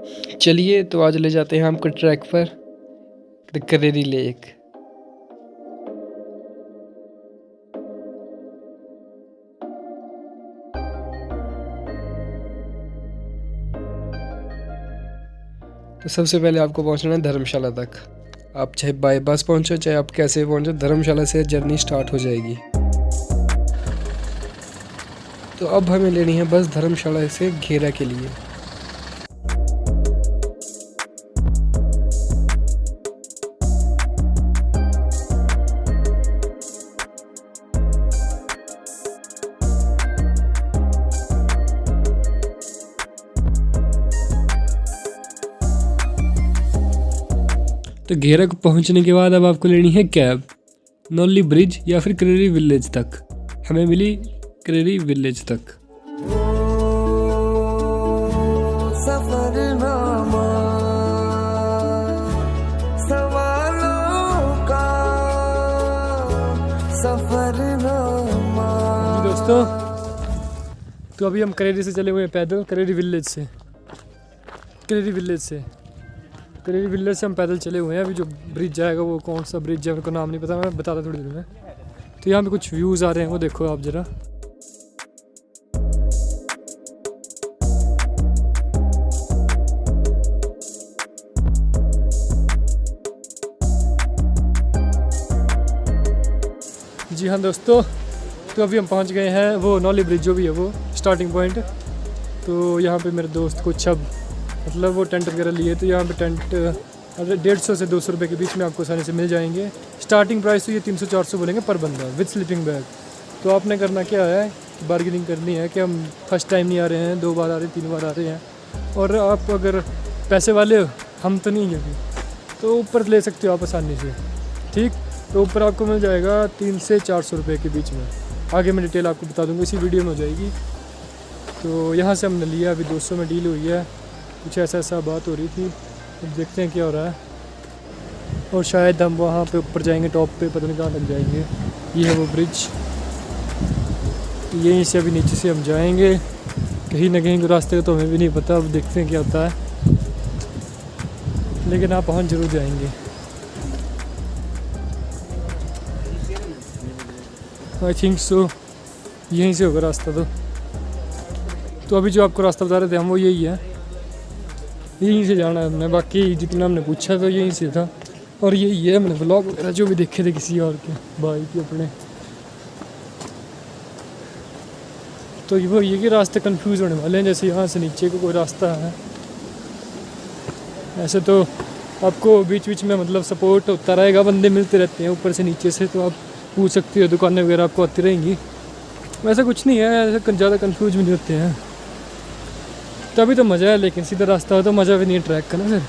चलिए तो आज ले जाते हैं हमको ट्रैक पर, द करेरी लेक। तो सबसे पहले आपको पहुंचना है धर्मशाला तक। आप चाहे बाय बस पहुंचो चाहे आप कैसे पहुंचो, धर्मशाला से जर्नी स्टार्ट हो जाएगी। तो अब हमें लेनी है बस धर्मशाला से घेरा के लिए। तो घेरा को पहुंचने के बाद अब आपको लेनी है कैब नौली ब्रिज या फिर करेरी विलेज तक। हमें मिली करेरी विलेज तक। सफरनामा सवालों का सफरनामा। दोस्तों तो अभी हम करेरी से चले हुए हैं पैदल, करेरी विलेज से हम पैदल चले हुए हैं। अभी जो ब्रिज जाएगा वो कौन सा ब्रिज है मेरे को नाम नहीं पता, मैं बताता थोड़ी देर में। तो यहाँ पे कुछ व्यूज़ आ रहे हैं, वो देखो आप ज़रा। जी हाँ दोस्तों, तो अभी हम पहुँच गए हैं वो नौली ब्रिज जो भी है वो स्टार्टिंग पॉइंट। तो यहाँ पे मेरे दोस्त को छब मतलब वो टेंट वगैरह लिए, तो यहाँ पे टेंट 150 से 200 रुपये के बीच में आपको आसानी से मिल जाएंगे। स्टार्टिंग प्राइस तो ये 300-400 बोलेंगे पर बंदा विद स्लीपिंग बैग। तो आपने करना क्या है, बार्गेनिंग करनी है कि हम फर्स्ट टाइम नहीं आ रहे हैं, 2 बार आ रहे हैं, 3 बार आ रहे हैं, और आप अगर पैसे वाले हो, हम तो नहीं है, तो ऊपर ले सकते हो आप आसानी से। ठीक, तो ऊपर आपको मिल जाएगा 300 से 400 रुपये के बीच में। आगे मैं डिटेल आपको बता दूँगा, इसी वीडियो में हो जाएगी। तो यहाँ से हमने लिया, अभी 200 में डील हुई है, कुछ ऐसा बात हो रही थी। अब देखते हैं क्या हो रहा है, और शायद हम वहाँ पे ऊपर जाएंगे टॉप पे, पता नहीं कहाँ लग जाएंगे। ये है वो ब्रिज, यहीं से अभी नीचे से हम जाएंगे कहीं ना कहीं, रास्ते का तो हमें भी नहीं पता। अब देखते हैं क्या होता है, लेकिन आप पहुँच जरूर जाएंगे। आई थिंक सो यहीं से होगा रास्ता। तो अभी जो आपको रास्ता बता रहे थे हम, वो यही है, यहीं से जाना है हमने। बाकी जितना हमने पूछा तो यहीं से था, और यही है। हमने व्लॉग वगैरह जो भी देखे थे किसी और के भाई के अपने, तो वो ये कि रास्ते कंफ्यूज होने वाले हैं। जैसे यहाँ से नीचे को कोई रास्ता है, ऐसे तो आपको बीच बीच में मतलब सपोर्ट होता रहेगा, बंदे मिलते रहते हैं ऊपर से नीचे से, तो आप पूछ सकते हो, दुकानें वगैरह आपको आती रहेंगी। वैसा कुछ नहीं है, ऐसे ज़्यादा कंफ्यूज भी नहीं होते हैं, तभी तो मज़ा है। लेकिन सीधा रास्ता हो तो मज़ा भी नहीं है ट्रैक का ना। फिर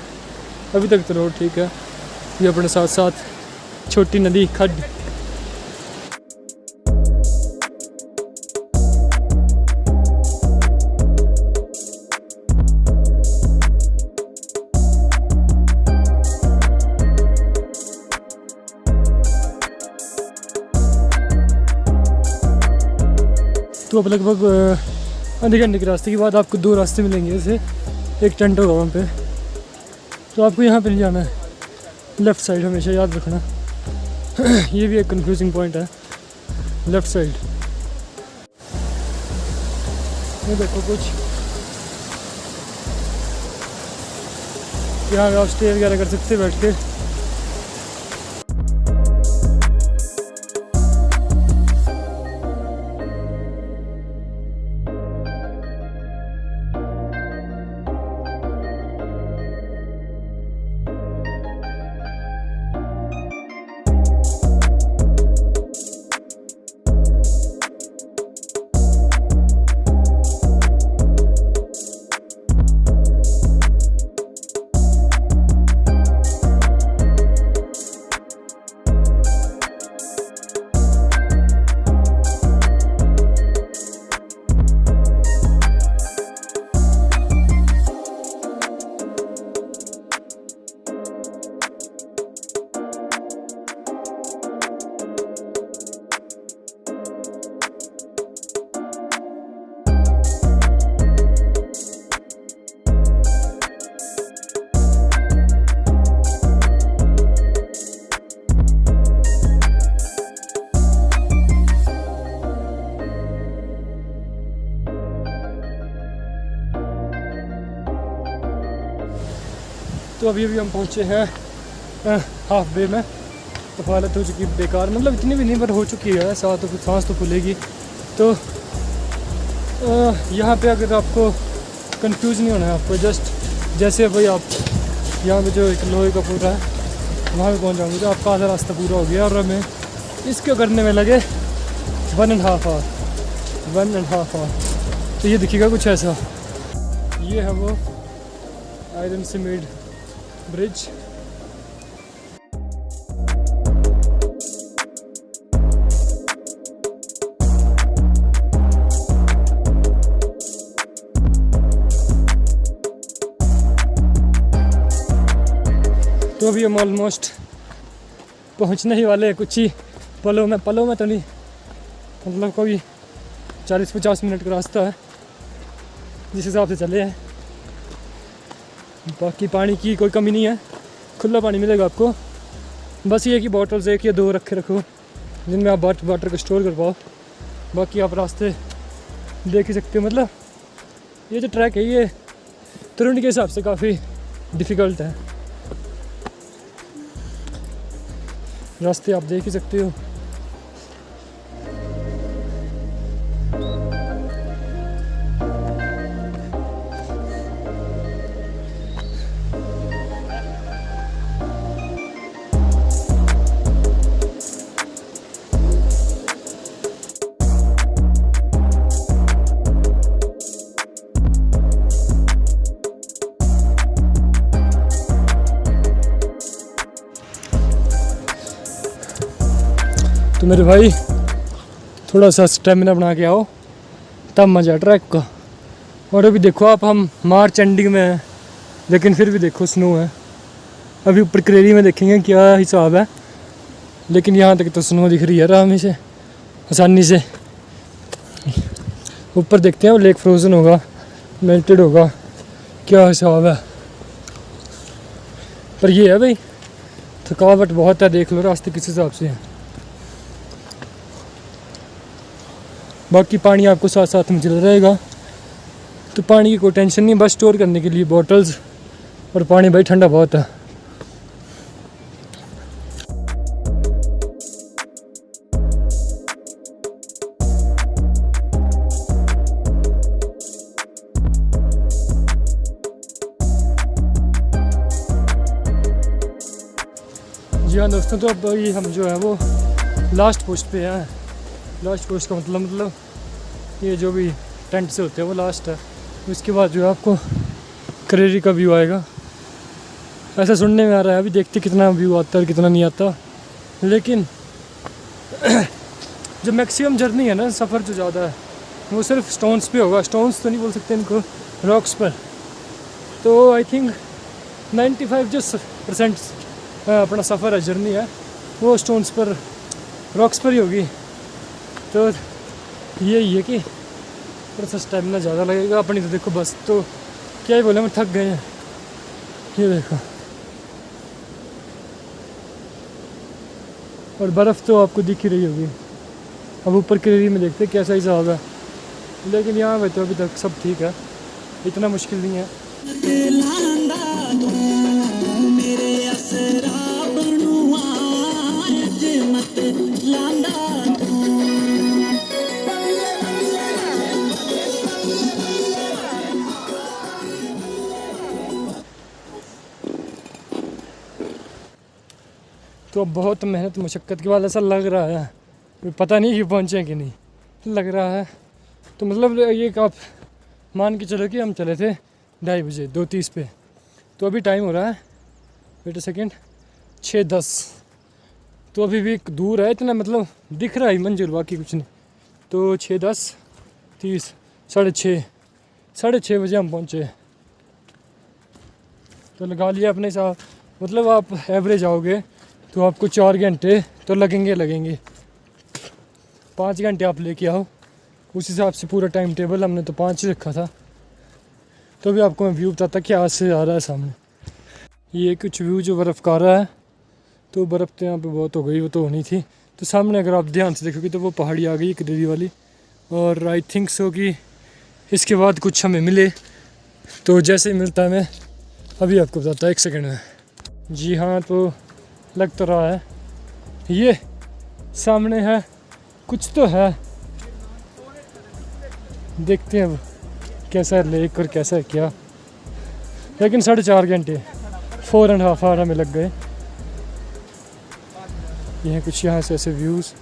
अभी तक तो रोड ठीक है, ये अपने साथ साथ छोटी नदी खड्ड। तो अब लगभग आधे घंटे के रास्ते के बाद आपको 2 रास्ते मिलेंगे। ऐसे एक टेंट होगा वहाँ पे, तो आपको यहाँ पे नहीं जाना है, लेफ़्ट साइड हमेशा याद रखना। ये भी एक कंफ्यूजिंग पॉइंट है, लेफ़्ट साइड। ये देखो कुछ यहाँ पे आप स्टे वगैरह कर सकते बैठ के। तो अभी हम पहुँचे हैं हाफ वे में। तो हालत हो चुकी बेकार, मतलब इतनी भी नहीं पर हो चुकी है, सांस तो फूलेगी। तो यहाँ पे अगर आपको कंफ्यूज नहीं होना है, आपको जस्ट जैसे भाई आप यहाँ पे जो एक लोहे का पुल है वहाँ पे पहुँच जाऊँगे तो आपका आधा रास्ता पूरा हो गया। और हमें इसको करने में लगे 1.5 आवर। तो ये दिखेगा कुछ ऐसा, ये है वो आयरन से मेड ब्रिज। तो अभी हम ऑलमोस्ट पहुंचने ही वाले हैं, कुछ ही पलों में तो नहीं, मतलब कोई 40-50 मिनट का रास्ता है जिस हिसाब से चले हैं। बाकी पानी की कोई कमी नहीं है, खुला पानी मिलेगा आपको। बस ये कि बॉटल्स 1 या 2 रखे रखो जिनमें आप वाटर को स्टोर कर पाओ। बाकी आप रास्ते देख ही सकते हो, मतलब ये जो ट्रैक है ये तुरंत के हिसाब से काफ़ी डिफ़िकल्ट है। रास्ते आप देख ही सकते हो। तो मेरे भाई थोड़ा सा स्टेमिना बना के आओ, तब मज़ा ट्रैक का। और अभी देखो आप, हम मार्च एंडिंग में हैं लेकिन फिर भी देखो स्नो है। अभी ऊपर करेरी में देखेंगे क्या हिसाब है, लेकिन यहाँ तक तो स्नो दिख रही है आराम से, आसानी से। ऊपर देखते हैं, लेक फ्रोज़न होगा, मेल्टेड होगा, क्या हिसाब है। पर ये है भाई, थकावट बहुत है, देख लो रास्ते किस हिसाब से है। बाकी पानी आपको साथ साथ में चल रहेगा, तो पानी की कोई टेंशन नहीं। बस स्टोर करने के लिए बॉटल्स, और पानी भाई ठंडा बहुत है। जी हाँ दोस्तों, तो अब ये हम जो है वो लास्ट पोस्ट पे हैं। लास्ट पोस्ट का मतलब ये जो भी टेंट से होते हैं वो लास्ट है। उसके बाद जो है आपको करेरी का व्यू आएगा, ऐसा सुनने में आ रहा है। अभी देखते कितना व्यू आता है और कितना नहीं आता। लेकिन जो मैक्सिमम जर्नी है ना, सफ़र जो ज़्यादा है वो सिर्फ स्टोन्स पे होगा। स्टोन्स तो नहीं बोल सकते इनको, रॉक्स पर। तो आई थिंक 95% अपना सफ़र है, जर्नी है, वो स्टोन्स पर, रॉक्स पर ही होगी। तो यही है कि थोड़ा सा स्टेमिना ज़्यादा लगेगा। अपनी तो देखो बस तो क्या ही बोले, हम थक गए हैं। ये देखो, और बर्फ़ तो आपको दिख ही रही होगी। अब ऊपर के एरिया में देखते कैसा हिसाब है, लेकिन यहाँ पे तो अभी तक सब ठीक है, इतना मुश्किल नहीं है। तो अब बहुत मेहनत मशक्क़त के बाद ऐसा लग रहा है, पता नहीं कि पहुँचे कि नहीं, लग रहा है। तो मतलब ये आप मान के चलो कि हम चले थे 2:30 बजे 2:30 पे, तो अभी टाइम हो रहा है, वेट अ सेकेंड, 6:10। तो अभी भी दूर है इतना, मतलब दिख रहा है मंजिल, बाकी कुछ नहीं। तो 6:10, 30, 6:30 बजे हम पहुँचे। तो लगा लिया अपने साथ, मतलब आप एवरेज आओगे तो आपको 4 घंटे तो लगेंगे। 5 घंटे आप लेके आओ, उस हिसाब से पूरा टाइम टेबल हमने तो 5 ही रखा था। तो अभी आपको मैं व्यू बताता क्या आज से आ रहा है सामने। ये कुछ व्यू जो बर्फ़ का आ रहा है, तो बर्फ़ तो यहाँ पे बहुत हो गई, वो तो होनी थी। तो सामने अगर आप ध्यान से देखोगे तो वो पहाड़ी आ गई करेरी वाली। और आई थिंक सो कि इसके बाद कुछ हमें मिले, तो जैसे मिलता है मैं अभी आपको बताता 1 सेकंड में। जी हाँ, तो लग तो रहा है ये सामने है, कुछ तो है, देखते हैं अब कैसा है लेक और कैसा है क्या। लेकिन 4.5 घंटे 4.5 आवर हमें लग गए। ये है कुछ यहाँ से ऐसे व्यूज़,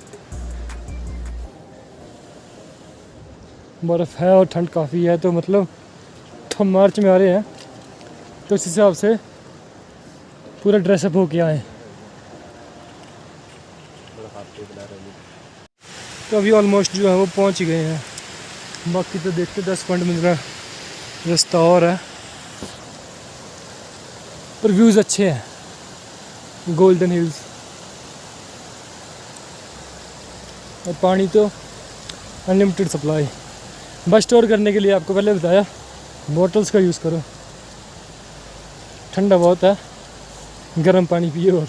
बर्फ़ है और ठंड काफ़ी है, तो मतलब हम मार्च में आ रहे हैं तो इस हिसाब से पूरा ड्रेसअप होके आए। तो अभी ऑलमोस्ट जो है वो पहुंच ही गए हैं, बाकी तो देखते 10-15 मिनट का रास्ता और है। पर व्यूज़ अच्छे हैं, गोल्डन हिल्स, और पानी तो अनलिमिटेड सप्लाई। बस स्टोर करने के लिए आपको पहले बताया बॉटल्स का यूज़ करो, ठंडा बहुत है, गर्म पानी पिए। और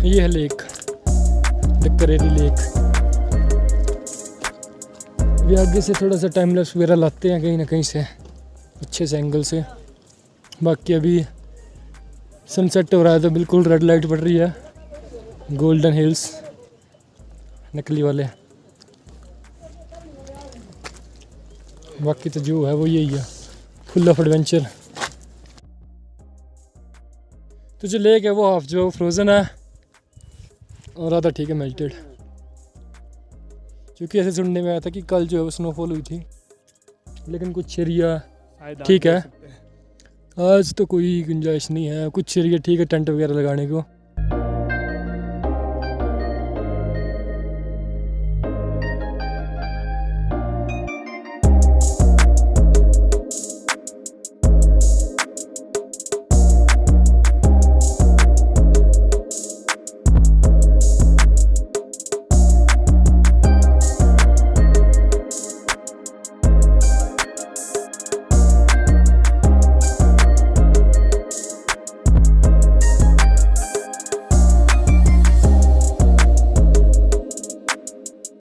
ये है लेक, करेरी लेक। अभी आगे से थोड़ा सा टाइम लैप्स वगैरह लाते हैं कहीं ना कहीं से, अच्छे से एंगल से। बाकी अभी सनसेट हो रहा है तो बिल्कुल रेड लाइट पड़ रही है, गोल्डन हिल्स नकली वाले। बाकी तो जो है वो यही है, फुल ऑफ एडवेंचर। तो जो लेक है वो हाफ जो फ्रोज़न है और आधा ठीक है मेल्टेड, क्योंकि ऐसे सुनने में आया था कि कल जो है वो स्नोफॉल हुई थी, लेकिन कुछ एरिया ठीक है। आज तो कोई गुंजाइश नहीं है, कुछ एरिया ठीक है टेंट वगैरह लगाने को।